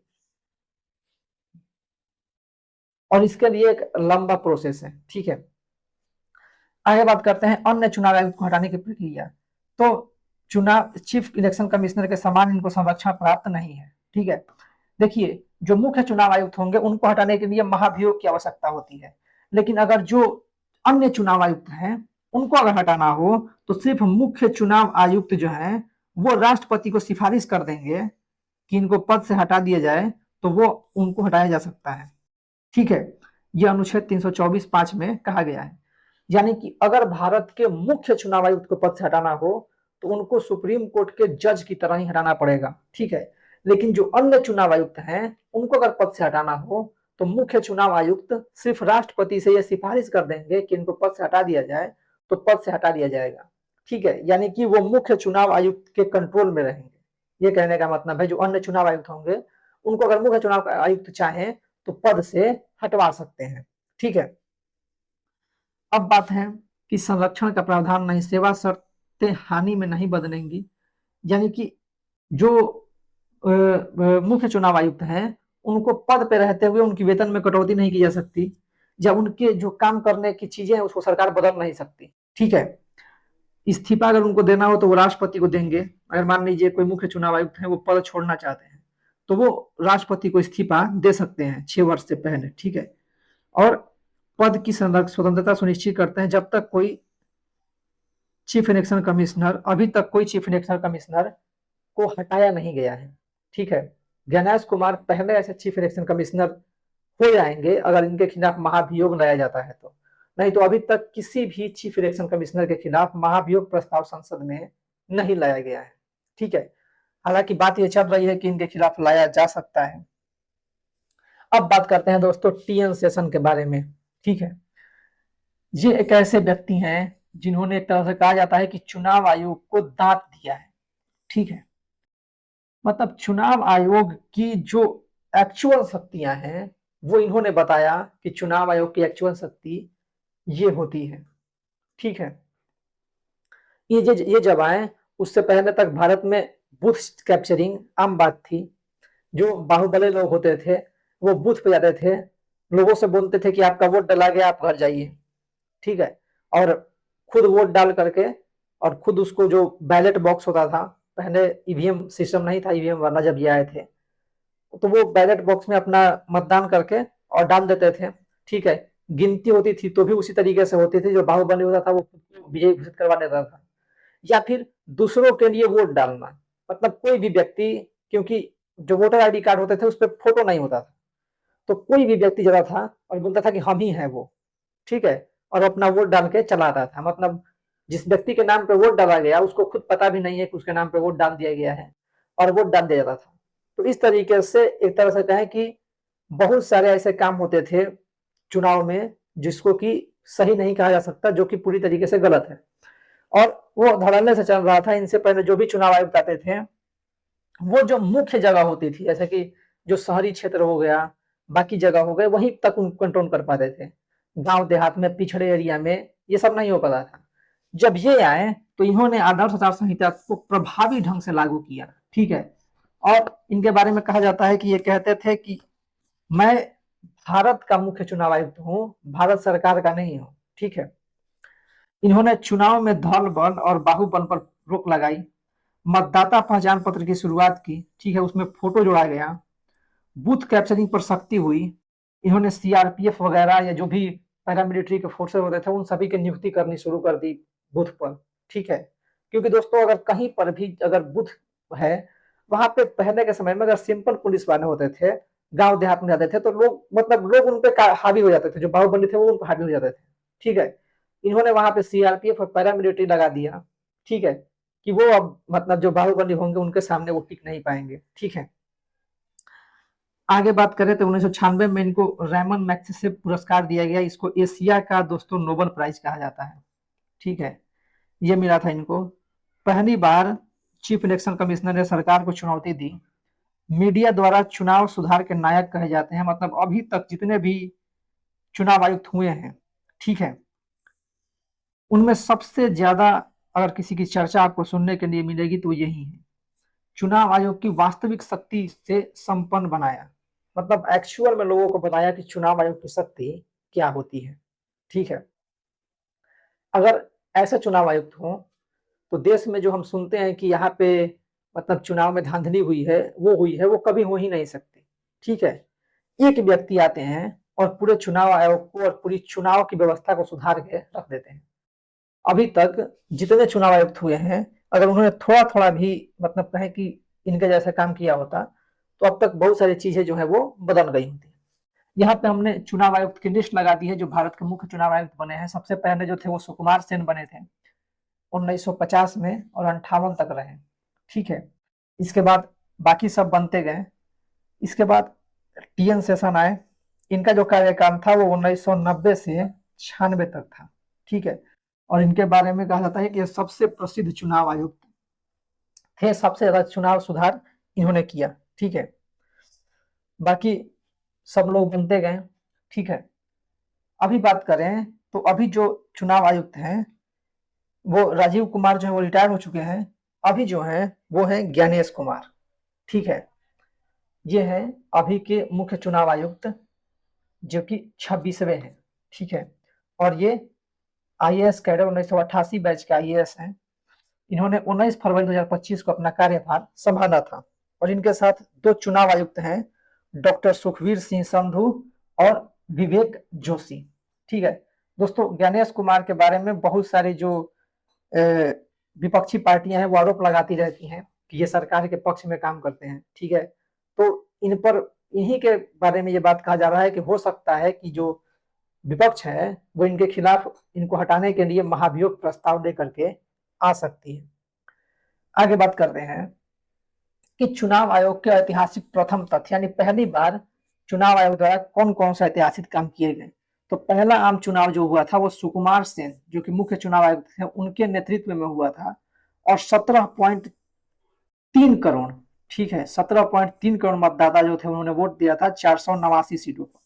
और इसके लिए एक लंबा प्रोसेस है, ठीक है। आगे बात करते हैं अन्य चुनाव आयुक्त को हटाने की प्रक्रिया। तो चुनाव चीफ इलेक्शन कमिश्नर के समान इनको संरक्षण प्राप्त नहीं है, ठीक है। देखिए जो मुख्य चुनाव आयुक्त होंगे उनको हटाने के लिए महाभियोग की आवश्यकता होती है, लेकिन अगर जो अन्य चुनाव आयुक्त हैं उनको अगर हटाना हो तो सिर्फ मुख्य चुनाव आयुक्त जो है वो राष्ट्रपति को सिफारिश कर देंगे कि इनको पद से हटा दिया जाए तो वो उनको हटाया जा सकता है, ठीक है। यह अनुच्छेद 324(5) में कहा गया है। यानी कि अगर भारत के मुख्य चुनाव आयुक्त को पद से हटाना हो तो उनको सुप्रीम कोर्ट के जज की तरह ही हटाना पड़ेगा, ठीक है। लेकिन जो अन्य चुनाव आयुक्त हैं उनको अगर पद से हटाना हो तो मुख्य चुनाव आयुक्त सिर्फ राष्ट्रपति से यह सिफारिश कर देंगे कि इनको पद से हटा दिया जाए तो पद से हटा दिया जाएगा, ठीक है। यानी कि वो मुख्य चुनाव आयुक्त के कंट्रोल में रहेंगे। ये कहने का मतलब है जो अन्य चुनाव आयुक्त होंगे उनको अगर मुख्य चुनाव आयुक्त चाहें तो पद से हटवा सकते हैं, ठीक है। अब बात है कि संरक्षण का प्रावधान नहीं, सेवा शर्तें हानि में नहीं बदलेंगी, यानी कि जो मुख्य चुनाव आयुक्त हैं उनको पद पे रहते हुए उनकी वेतन में कटौती नहीं की जा सकती, जब उनके जो काम करने की चीजें हैं उसको सरकार बदल नहीं सकती, ठीक है। इस्तीफा अगर उनको देना हो तो वो राष्ट्रपति को देंगे। अगर मान लीजिए कोई मुख्य चुनाव आयुक्त है वो पद छोड़ना चाहते हैं तो वो राष्ट्रपति को इस्तीफा दे सकते हैं 6 वर्ष से पहले, ठीक है। और पद की स्वतंत्रता सुनिश्चित करते हैं जब तक कोई चीफ इलेक्शन कमिश्नर, अभी तक कोई चीफ इलेक्शन कमिश्नर को हटाया नहीं गया है, ठीक है। गणेश कुमार पहले ऐसे चीफ इलेक्शन कमिश्नर हो जाएंगे अगर इनके खिलाफ महाभियोग लाया जाता है तो, नहीं तो अभी तक किसी भी चीफ इलेक्शन कमिश्नर के खिलाफ महाभियोग प्रस्ताव संसद में नहीं लाया गया है, ठीक है। हालांकि बात यह चल रही है कि इनके खिलाफ लाया जा सकता है। अब बात करते हैं दोस्तों टीएन सेशन के बारे में, ठीक है। ये एक ऐसे व्यक्ति हैं जिन्होंने एक तरह से कहा जाता है कि चुनाव आयोग को दांत दिया है, ठीक है। मतलब चुनाव आयोग की जो एक्चुअल शक्तियां हैं वो इन्होंने बताया कि चुनाव आयोग की एक्चुअल शक्ति ये होती है, ठीक है। ये जब आए उससे पहले तक भारत में बूथ कैप्चरिंग आम बात थी। जो बाहुबली लोग होते थे वो बूथ पे जाते थे, लोगों से बोलते थे कि आपका वोट डला गया, आप घर जाइए, ठीक है। और खुद वोट डाल करके और खुद उसको जो बैलेट बॉक्स होता था, पहले ईवीएम सिस्टम नहीं था, ईवीएम वाला जब ये आए थे, तो वो बैलेट बॉक्स में अपना मतदान करके और डाल देते थे। ठीक है, गिनती होती थी तो भी उसी तरीके से होती थी, जो बाहुबली होता था वो खुद को विजयी घोषित करवा देता था। या फिर दूसरों के लिए वोट डालना, मतलब कोई भी व्यक्ति, क्योंकि जो वोटर आईडी कार्ड होते थे उस पर फोटो नहीं होता था, तो कोई भी व्यक्ति जाता था और बोलता था कि हम ही हैं वो, ठीक है, और अपना वोट डाल के चला आता था। मतलब जिस व्यक्ति के नाम पे वोट डाला गया उसको खुद पता भी नहीं है कि उसके नाम पे वोट डाल दिया गया है, और वोट डाल दिया जाता था। तो इस तरीके से एक तरह से कहें कि बहुत सारे ऐसे काम होते थे चुनाव में जिसको कि सही नहीं कहा जा सकता, जो कि पूरी तरीके से गलत है, और वो धड़ल्ले से चल रहा था। इनसे पहले जो भी चुनाव आयुक्त आते थे, वो जो मुख्य जगह होती थी, जैसे कि जो शहरी क्षेत्र हो गया, बाकी जगह हो गए, वहीं तक कंट्रोल कर पाते थे। गांव देहात में, पिछड़े एरिया में ये सब नहीं हो पाता था। जब ये आए तो इन्होंने आदर्श आचार संहिता को प्रभावी ढंग से लागू किया। ठीक है, और इनके बारे में कहा जाता है कि ये कहते थे कि मैं भारत का मुख्य चुनाव आयुक्त हूँ, भारत सरकार का नहीं हूँ। ठीक है, इन्होंने चुनाव में धन बल और बाहुबल पर रोक लगाई, मतदाता पहचान पत्र की शुरुआत की। ठीक है, उसमें फोटो जोड़ा गया, बूथ कैप्चरिंग पर सख्ती हुई। इन्होंने सीआरपीएफ वगैरह या जो भी पैरामिलिट्री के फोर्सेस होते थे उन सभी की नियुक्ति करनी शुरू कर दी बूथ पर। ठीक है, क्योंकि दोस्तों अगर कहीं पर भी अगर बूथ है, वहां पे पहले के समय में अगर सिंपल पुलिस वाले होते थे, गांव देहात में जाते थे, तो लोग मतलब लोग उन पे हावी हो जाते थे, जो बाहुबली थे वो उन पर हावी हो जाते थे। ठीक है, इन्होंने वहां पे सीआरपीएफ और पैरामिलिट्री लगा दिया। ठीक है, कि वो अब मतलब जो बाहुबली होंगे उनके सामने वो टिक नहीं पाएंगे। ठीक है, आगे बात करें तो 1996 में इनको रैमन मैग्सेसे पुरस्कार दिया गया। इसको एशिया का दोस्तों नोबेल प्राइज कहा जाता है। ठीक है, ये मिला था इनको। पहली बार चीफ इलेक्शन कमिश्नर ने सरकार को चुनौती दी। मीडिया द्वारा चुनाव सुधार के नायक कहे जाते हैं। मतलब अभी तक जितने भी चुनाव आयुक्त हुए हैं, ठीक है, उनमें सबसे ज्यादा अगर किसी की चर्चा आपको सुनने के लिए मिलेगी तो यही है, चुनाव आयोग की वास्तविक शक्ति से संपन्न बनाया। मतलब एक्चुअल में लोगों को बताया कि चुनाव आयोग की शक्ति क्या होती है। ठीक है, अगर ऐसा चुनाव आयुक्त हो तो देश में जो हम सुनते हैं कि यहाँ पे मतलब चुनाव में धांधली हुई है, वो कभी हो ही नहीं सकती। ठीक है, एक व्यक्ति आते हैं और पूरे चुनाव आयोग को और पूरी चुनाव की व्यवस्था को सुधार के रख देते हैं। अभी तक जितने चुनाव आयुक्त हुए हैं, अगर उन्होंने थोड़ा थोड़ा भी मतलब कहें कि इनके जैसा काम किया होता, तो अब तक बहुत सारी चीजें जो है वो बदल गई होती। यहाँ पे हमने चुनाव आयुक्त की लिस्ट लगा दी है जो भारत के मुख्य चुनाव आयुक्त बने हैं। सबसे पहले जो थे वो सुकुमार सेन बने थे 1950 में, और 58 तक रहे। ठीक है, इसके बाद बाकी सब बनते गए। इसके बाद टीएन शेषन आए। इनका जो कार्यकाल था वो 1990 से 96 तक था। ठीक है, और इनके बारे में कहा जाता है कि ये सबसे प्रसिद्ध चुनाव आयुक्त थे, सबसे ज्यादा चुनाव सुधार इन्होंने किया। ठीक है, बाकी सब लोग बनते गए। ठीक है, अभी बात करें तो अभी जो चुनाव आयुक्त हैं वो राजीव कुमार जो है वो रिटायर हो चुके हैं। अभी जो है वो है ज्ञानेश कुमार। ठीक है, ये है अभी के मुख्य चुनाव आयुक्त जो कि 26वें हैं। ठीक है, और ये आईएएस कैडर 1988 बैच के आईएएस हैं। इन्होंने 19 फरवरी 2025 को अपना कार्यभार संभाला था। और इनके साथ दो चुनाव आयुक्त हैं, डॉक्टर सुखवीर सिंह संधू और विवेक जोशी। ठीक है दोस्तों, ज्ञानेश कुमार के बारे में बहुत सारी जो विपक्षी पार्टियां हैं वो आरोप लगाती रहती हैं कि ये सरकार के पक्ष में काम करते हैं। ठीक है, तो इन पर इन्हीं के बारे में ये बात कहा जा रहा है कि हो सकता है कि जो विपक्ष है वो इनके खिलाफ इनको हटाने के लिए महाभियोग प्रस्ताव लेकर के आ सकती है। आगे बात करते हैं कि चुनाव आयोग के ऐतिहासिक प्रथम तथ्य, यानी पहली बार चुनाव आयोग द्वारा कौन कौन सा ऐतिहासिक काम किए गए। तो पहला आम चुनाव जो हुआ था वो सुकुमार सेन जो कि मुख्य चुनाव आयुक्त थे उनके नेतृत्व में हुआ था, और 17.3 करोड़, ठीक है, 17.3 करोड़ मतदाता जो थे उन्होंने वोट दिया था 489 सीटों पर।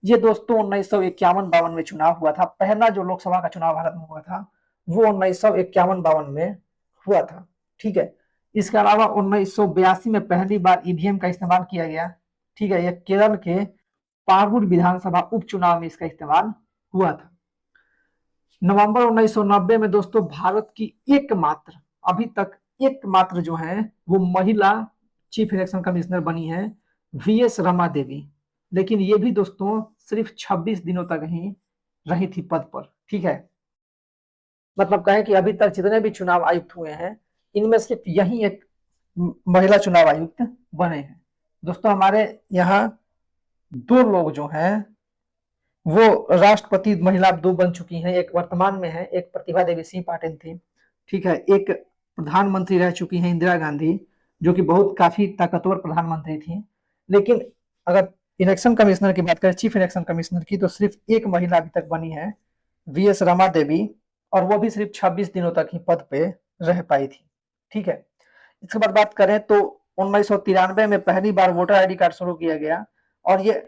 ये दोस्तों 1951-52 में चुनाव हुआ था। पहला जो लोकसभा का चुनाव भारत में हुआ था वो 1951-52 में हुआ था। ठीक है, इसके अलावा 1982 में पहली बार ईवीएम का इस्तेमाल किया गया। ठीक है, यह केरल के पारुल विधानसभा उपचुनाव में इसका इस्तेमाल हुआ था। नवंबर 1990 में दोस्तों भारत की एकमात्र, अभी तक एकमात्र जो है वो महिला चीफ इलेक्शन कमिश्नर बनी है, वीएस रमा देवी। लेकिन ये भी दोस्तों सिर्फ 26 दिनों तक ही रही थी पद पर, ठीक है। मतलब कहें कि अभी तक जितने भी चुनाव आयुक्त हुए हैं, इनमें सिर्फ यही एक महिला चुनाव आयुक्त बने हैं। दोस्तों हमारे यहाँ दो लोग जो हैं वो राष्ट्रपति महिला दो बन चुकी हैं, एक वर्तमान में है, एक प्रतिभा देवी सिंह पाटिल थी, ठीक है। एक प्रधानमंत्री रह चुकी हैं इंदिरा गांधी, जो कि बहुत काफी ताकतवर प्रधानमंत्री थी। लेकिन अगर इलेक्शन कमिश्नर की बात करें, चीफ इलेक्शन कमिश्नर की, तो सिर्फ एक महिला अभी तक बनी है, वीएस रमा देवी, और वो भी सिर्फ 26 दिनों तक ही पद पे रह पाई थी, ठीक है। इसके बाद बात करें तो 1993 में पहली बार वोटर आईडी कार्ड शुरू किया गया, और ये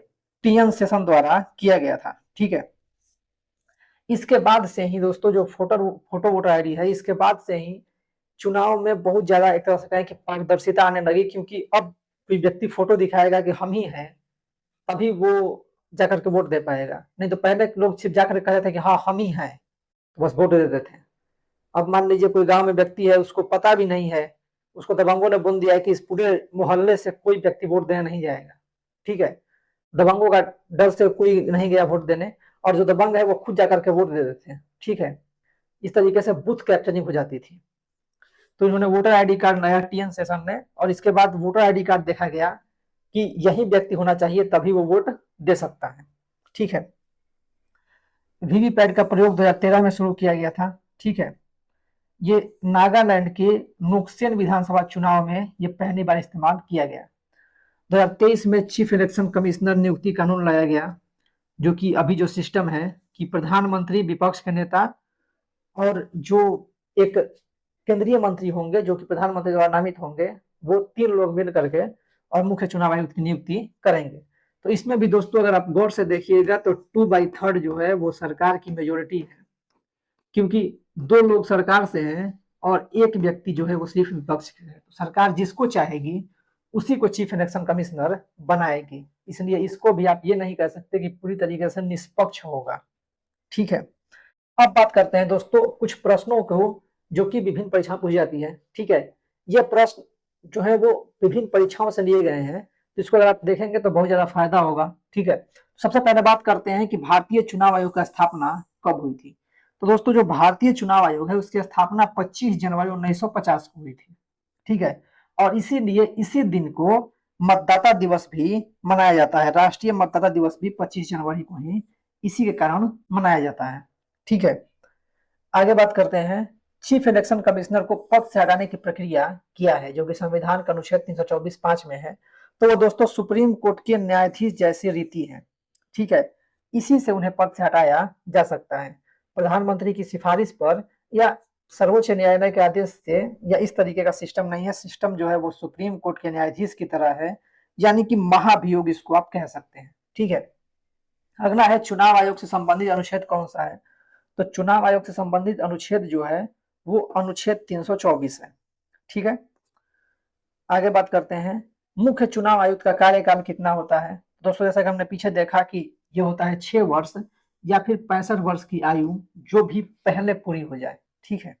टीएन सेशन द्वारा किया गया था, ठीक है। इसके बाद से ही दोस्तों जो फोटो वोटर आईडी है, इसके बाद से ही चुनाव में बहुत ज्यादा एक तरह से कहें कि पारदर्शिता आने लगी, क्योंकि अब कोई व्यक्ति फोटो दिखाएगा कि हम ही हैं, तभी वो जाकर के वोट दे पाएगा। नहीं तो पहले लोग सिर्फ जाकर कहते थे कि हाँ हम ही हैं, तो बस वोट दे देते थे। अब मान लीजिए कोई गांव में व्यक्ति है, उसको पता भी नहीं है, उसको दबंगों ने बोल दिया है कि इस पूरे मोहल्ले से कोई व्यक्ति वोट देने नहीं जाएगा, ठीक है। दबंगों का डर से कोई नहीं गया वोट देने, और जो दबंग है वो खुद जाकर के वोट दे देते हैं, ठीक है। इस तरीके से बूथ कैप्चरिंग हो जाती थी। तो इन्होंने वोटर आईडी कार्ड नया टीएन सेशन ने, और इसके बाद वोटर आईडी कार्ड देखा गया कि यही व्यक्ति होना चाहिए, तभी वो वोट दे सकता है, ठीक है। वीवीपैट का प्रयोग 2013 में शुरू किया गया था, ठीक है। ये नागालैंड के नोक्सेन विधानसभा चुनाव में ये पहली बार इस्तेमाल किया गया। 2023 में चीफ इलेक्शन कमिश्नर नियुक्ति कानून लाया गया, जो कि अभी जो सिस्टम है कि प्रधानमंत्री, विपक्ष के नेता, और जो एक केंद्रीय मंत्री होंगे जो कि प्रधानमंत्री द्वारा नामित होंगे, वो तीन लोग मिल करके और मुख्य चुनाव आयुक्त की नियुक्ति करेंगे। तो इसमें भी दोस्तों अगर आप गौर से देखिएगा तो 2/3 जो है वो सरकार की मेजोरिटी है, क्योंकि दो लोग सरकार से हैं और एक व्यक्ति जो है वो सिर्फ विपक्ष से है। तो सरकार जिसको चाहेगी उसी को चीफ इलेक्शन कमिश्नर बनाएगी, इसलिए इसको भी आप ये नहीं कह सकते कि पूरी तरीके से निष्पक्ष होगा, ठीक है। अब बात करते हैं दोस्तों कुछ प्रश्नों को जो कि विभिन्न परीक्षा पूछी जाती है, ठीक है। ये प्रश्न जो है वो विभिन्न परीक्षाओं से लिए गए हैं, तो इसको अगर आप देखेंगे तो बहुत ज्यादा फायदा होगा, ठीक है। सबसे पहले बात करते हैं कि भारतीय चुनाव आयोग का स्थापना कब हुई थी। तो दोस्तों जो भारतीय चुनाव आयोग है उसकी स्थापना 25 जनवरी 1950 को हुई थी, ठीक है। और इसीलिए इसी दिन को मतदाता दिवस भी मनाया जाता है, राष्ट्रीय मतदाता दिवस भी 25 जनवरी को ही इसी के कारण मनाया जाता है, ठीक है। आगे बात करते हैं, चीफ इलेक्शन कमिश्नर को पद से हटाने की प्रक्रिया क्या है, जो कि संविधान का अनुच्छेद 324(5) में है। तो वो दोस्तों सुप्रीम कोर्ट के न्यायाधीश जैसी रीति है, ठीक है। इसी से उन्हें पद से हटाया जा सकता है, प्रधानमंत्री की सिफारिश पर या सर्वोच्च न्यायालय के आदेश से, या इस तरीके का सिस्टम नहीं है। सिस्टम जो है वो सुप्रीम कोर्ट के न्यायाधीश की तरह है, यानी कि महाभियोग इसको आप कह सकते हैं, ठीक है। अगला है चुनाव आयोग से संबंधित अनुच्छेद कौन सा है। तो चुनाव आयोग से संबंधित अनुच्छेद जो है वो अनुच्छेद 324 है, ठीक है। आगे बात करते हैं, मुख्य चुनाव आयुक्त का कार्यकाल कितना होता है। दोस्तों जैसा कि हमने पीछे देखा कि ये होता है 6 वर्ष या फिर 65 वर्ष की आयु जो भी पहले पूरी हो जाए, ठीक है।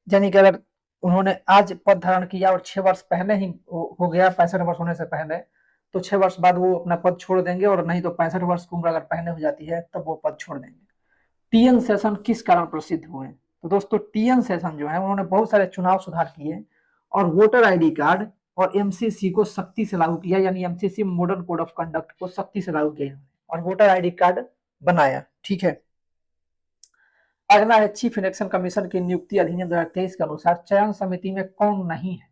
यानी कि अगर उन्होंने आज पद धारण किया और 6 वर्ष पहले ही हो गया, 65 वर्ष होने से पहले, तो 6 वर्ष बाद वो अपना पद छोड़ देंगे, और नहीं तो 65 वर्ष की उम्र अगर पहले हो जाती है तब वो पद छोड़ देंगे। टीएन सेशन किस कारण प्रसिद्ध हुए। तो दोस्तों टीएन सेशन जो है उन्होंने बहुत सारे चुनाव सुधार किए, और वोटर आईडी कार्ड और एमसीसी को सख्ती से लागू किया, यानी MCC modern code of conduct को सख्ती से लागू किया और वोटर आईडी कार्ड बनाया, ठीक है। अगला है चीफ इलेक्शन कमीशन की नियुक्ति अधिनियम 2023 के अनुसार चयन समिति में कौन नहीं है,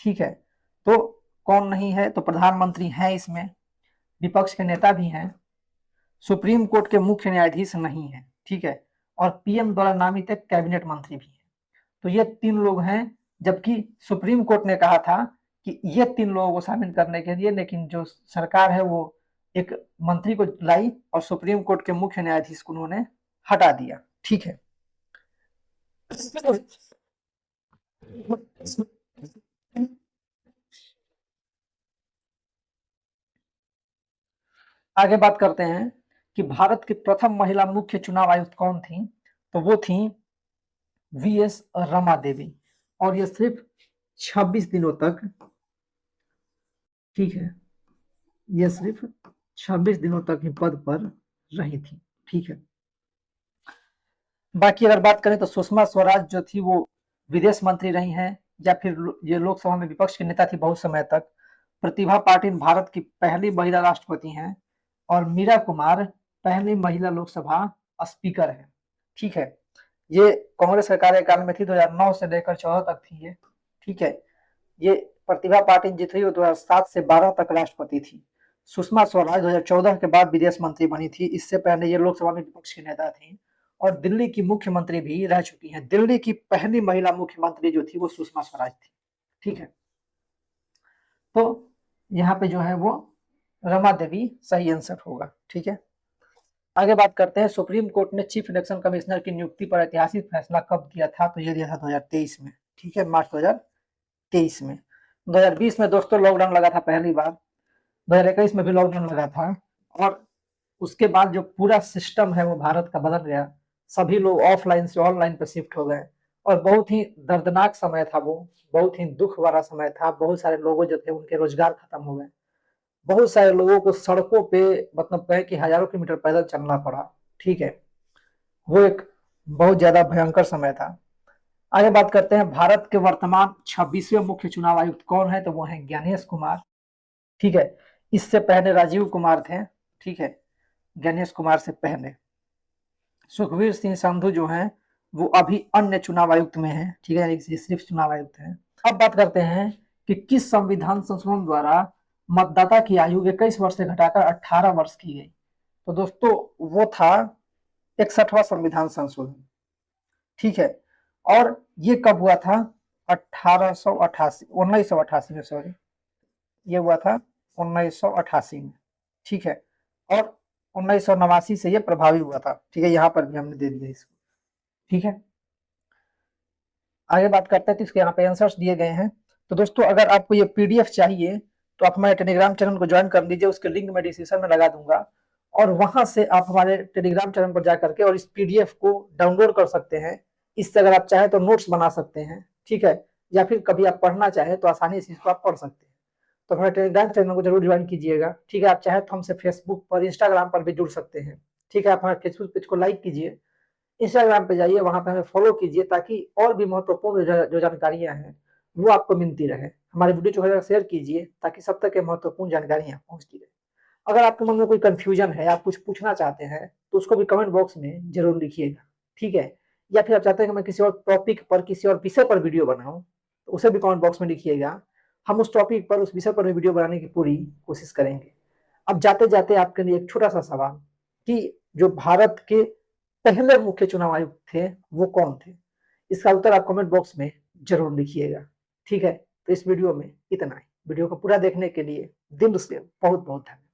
ठीक है। तो कौन नहीं है, तो प्रधानमंत्री हैं इसमें, विपक्ष के नेता भी हैं, सुप्रीम कोर्ट के मुख्य न्यायाधीश नहीं है, ठीक है, और पीएम द्वारा नामित एक कैबिनेट मंत्री भी है। तो ये 3 लोग हैं, जबकि सुप्रीम कोर्ट ने कहा था कि ये 3 लोगों को शामिल करने के लिए, लेकिन जो सरकार है वो एक मंत्री को लाई और सुप्रीम कोर्ट के मुख्य न्यायाधीश को उन्होंने हटा दिया, ठीक है। आगे बात करते हैं कि भारत की प्रथम महिला मुख्य चुनाव आयुक्त कौन थी, तो वो थी वीएस रमा देवी, और ये सिर्फ 26 दिनों तक, ठीक है, ये सिर्फ 26 दिनों तक ही पद पर रही थी, ठीक है। बाकी अगर बात करें तो सुषमा स्वराज जो थी वो विदेश मंत्री रही हैं, या फिर ये लोकसभा में विपक्ष की नेता थी बहुत समय तक। प्रतिभा पाटिल भारत की पहली महिला राष्ट्रपति हैं, और मीरा कुमार पहली महिला लोकसभा स्पीकर है, ठीक है। ये कांग्रेस के कार्यकाल में थी, 2009 से लेकर 14 तक थी ये, ठीक है। ये प्रतिभा पाटिल जी थी वो 2007 से 12 तक राष्ट्रपति थी। सुषमा स्वराज 2014 के बाद विदेश मंत्री बनी थी, इससे पहले ये लोकसभा में विपक्ष की नेता थी, और दिल्ली की मुख्यमंत्री भी रह चुकी हैं। दिल्ली की पहली महिला मुख्यमंत्री जो थी वो सुषमा स्वराज थी, ठीक है। तो यहाँ पे जो है वो रमा देवी सही आंसर होगा, ठीक है। आगे बात करते हैं, सुप्रीम कोर्ट ने चीफ इलेक्शन कमिश्नर की नियुक्ति पर ऐतिहासिक फैसला कब दिया था, तो ये दिया था 2023 में, ठीक है, मार्च 2023 में। 2020 में दोस्तों लॉकडाउन लगा था पहली बार, 2021 में भी लॉकडाउन लगा था, और उसके बाद जो पूरा सिस्टम है वो भारत का बदल गया, सभी लोग ऑफलाइन से ऑनलाइन पे शिफ्ट हो गए, और बहुत ही दर्दनाक समय था वो, बहुत ही दुख भरा समय था। बहुत सारे लोगों जो थे उनके रोजगार खत्म हो गए, बहुत सारे लोगों को सड़कों पे मतलब कहे कि हजारों किलोमीटर पैदल चलना पड़ा, ठीक है। वो एक बहुत ज्यादा भयंकर समय था। आगे बात करते हैं, भारत के वर्तमान 26वें मुख्य चुनाव आयुक्त कौन है, तो वो है ज्ञानेश कुमार, ठीक है। इससे पहले राजीव कुमार थे, ठीक है, ज्ञानेश कुमार से पहले। सुखबीर सिंह संधू जो हैं वो अभी अन्य चुनाव आयुक्त में हैं, ठीक है, सिर्फ चुनाव आयुक्त हैं। अब बात करते हैं कि किस संविधान संशोधन द्वारा मतदाता की आयु 21 वर्ष से घटाकर 18 वर्ष की गई, तो दोस्तों वो था 61वां संविधान संशोधन, ठीक है। और ये कब हुआ था, 1988 में, सॉरी, ये हुआ था 1988 में, ठीक है। और 1989 से ये प्रभावी हुआ था, ठीक है, यहाँ पर भी हमने दे दिया इसको, ठीक है। आगे बात करते हैं, तो इसके यहाँ पे आंसर्स दिए गए हैं। तो दोस्तों अगर आपको ये पीडीएफ चाहिए तो आप हमारे टेलीग्राम चैनल को ज्वाइन कर लीजिए, उसके लिंक मैं डिस्क्रिप्शन में लगा दूंगा, और वहां से आप हमारे टेलीग्राम चैनल पर जाकर के और इस पीडीएफ को डाउनलोड कर सकते हैं। इससे अगर आप चाहें तो नोट्स बना सकते हैं, ठीक है, या फिर कभी आप पढ़ना चाहें तो आसानी से इसको आप पढ़ सकते हैं। तो हमारे टेलीग्राम चैनल को जरूर ज्वाइन कीजिएगा, ठीक है। आप चाहे तो हमसे फेसबुक पर, इंस्टाग्राम पर भी जुड़ सकते हैं, ठीक है। आप हमारे फेसबुक पेज को लाइक कीजिए, इंस्टाग्राम पे जाइए, वहां पे हमें फॉलो कीजिए, ताकि और भी महत्वपूर्ण जो जानकारियां हैं वो आपको मिलती रहे। हमारे वीडियो को शेयर कीजिए ताकि सब तक महत्वपूर्ण जानकारियां पहुंचती रहे। अगर आपके मन में कोई कंफ्यूजन है, आप कुछ पूछना चाहते हैं, तो उसको भी कमेंट बॉक्स में जरूर लिखिएगा, ठीक है। या फिर आप चाहते हैं कि मैं किसी और टॉपिक पर, किसी और विषय पर वीडियो बनाऊं, तो उसे भी कमेंट बॉक्स में लिखिएगा। हम उस टॉपिक पर, उस विषय पर भी वीडियो बनाने की पूरी कोशिश करेंगे। अब जाते जाते आपके लिए एक छोटा सा सवाल, कि जो भारत के पहले मुख्य चुनाव आयुक्त थे वो कौन थे, इसका उत्तर आप कमेंट बॉक्स में जरूर लिखिएगा, ठीक है। तो इस वीडियो में इतना ही। वीडियो को पूरा देखने के लिए दिल से बहुत बहुत धन्यवाद।